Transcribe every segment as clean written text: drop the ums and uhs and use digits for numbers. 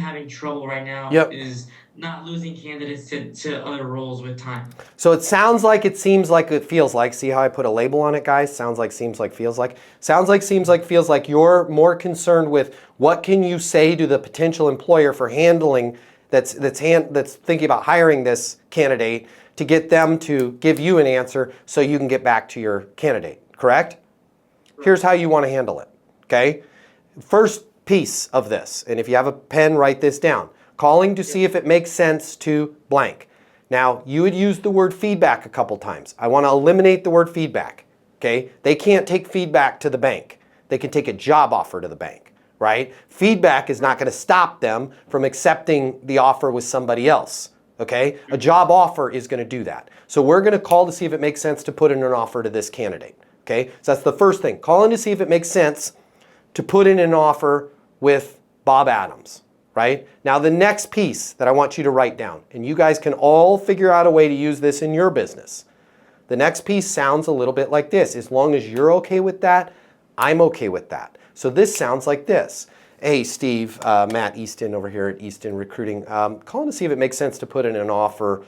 having trouble right now Yep. is not losing candidates to other roles with time. So it sounds like, it seems like, it feels like. See how I put a label on it, guys? Sounds like, seems like, feels like. Sounds like, seems like, feels like. You're more concerned with what can you say to the potential employer for handling that's thinking about hiring this candidate to get them to give you an answer so you can get back to your candidate. Correct? Here's how you want to handle it. Okay? First piece of this, and if you have a pen, write this down. Calling to see if it makes sense to blank. Now, you had used the word feedback a couple times. I want to eliminate the word feedback. Okay? They can't take feedback to the bank. They can take a job offer to the bank, right? Feedback is not going to stop them from accepting the offer with somebody else. Okay? A job offer is going to do that. So we're going to call to see if it makes sense to put in an offer to this candidate. Okay? So that's the first thing. Calling to see if it makes sense to put in an offer with Bob Adams, right? Now the next piece that I want you to write down, and you guys can all figure out a way to use this in your business. The next piece sounds a little bit like this. As long as you're okay with that, I'm okay with that. So this sounds like this. Hey, Steve, Matt Easton over here at Easton Recruiting. Calling to see if it makes sense to put in an offer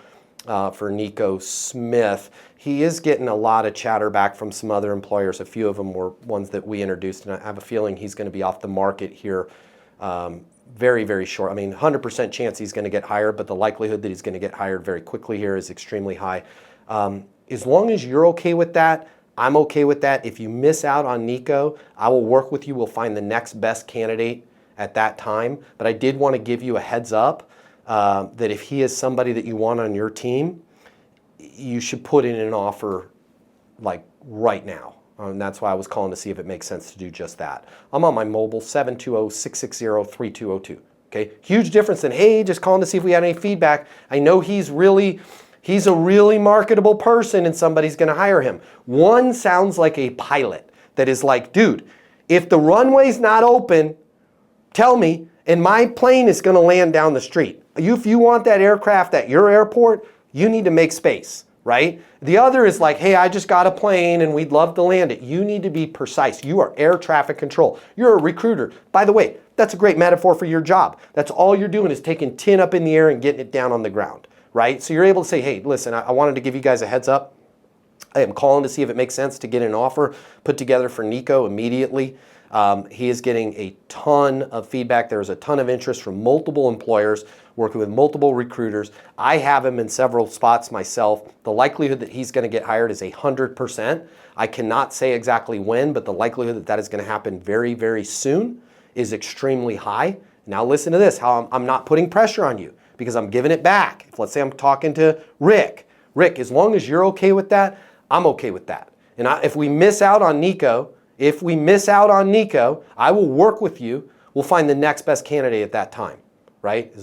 for Nico Smith. He is getting a lot of chatter back from some other employers. A few of them were ones that we introduced, and I have a feeling he's going to be off the market here very, very short. I mean, 100% chance he's going to get hired, but the likelihood that he's going to get hired very quickly here is extremely high. As long as you're okay with that, I'm okay with that. If you miss out on Nico, I will work with you. We'll find the next best candidate at that time. But I did want to give you a heads up that if he is somebody that you want on your team, you should put in an offer like right now. And that's why I was calling to see if it makes sense to do just that. I'm on my mobile, 720-660-3202. Okay, huge difference than, hey, just calling to see if we had any feedback. I know he's a really marketable person and somebody's going to hire him. One sounds like a pilot that is like, dude, if the runway's not open, tell me, and my plane is going to land down the street. If you want that aircraft at your airport, you need to make space, right? The other is like, hey, I just got a plane and we'd love to land it. You need to be precise. You are air traffic control. You're a recruiter. By the way, that's a great metaphor for your job. That's all you're doing is taking tin up in the air and getting it down on the ground, right? So you're able to say, hey, listen, I wanted to give you guys a heads up. I am calling to see if it makes sense to get an offer put together for Nico immediately. He is getting a ton of feedback. There's a ton of interest from multiple employers, working with multiple recruiters. I have him in several spots myself. The likelihood that he's going to get hired is 100%. I cannot say exactly when, but the likelihood that that is going to happen very, very soon is extremely high. Now listen to this, how I'm not putting pressure on you because I'm giving it back. If, let's say I'm talking to Rick. Rick, as long as you're okay with that, I'm okay with that. And if we miss out on Nico, I will work with you. We'll find the next best candidate at that time, right?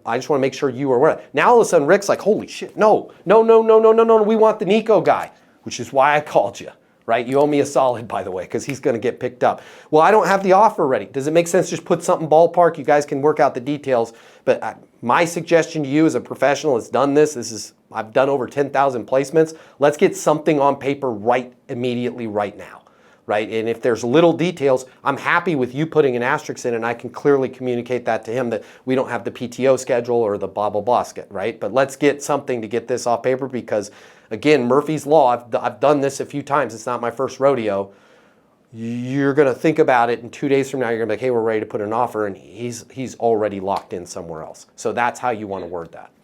I just want to make sure you are aware. Now all of a sudden Rick's like, holy shit, no, we want the Nico guy, which is why I called you, right? You owe me a solid, by the way, because he's going to get picked up. Well, I don't have the offer ready. Does it make sense to just put something ballpark? You guys can work out the details, but my suggestion to you as a professional that's done this, I've done over 10,000 placements. Let's get something on paper right immediately right now. Right? And if there's little details, I'm happy with you putting an asterisk in and I can clearly communicate that to him that we don't have the PTO schedule or the blah, blah, blah, right? But let's get something to get this off paper because, again, Murphy's Law, I've done this a few times. It's not my first rodeo. You're going to think about it and 2 days from now, you're going to be like, hey, we're ready to put an offer and he's already locked in somewhere else. So that's how you want to word that.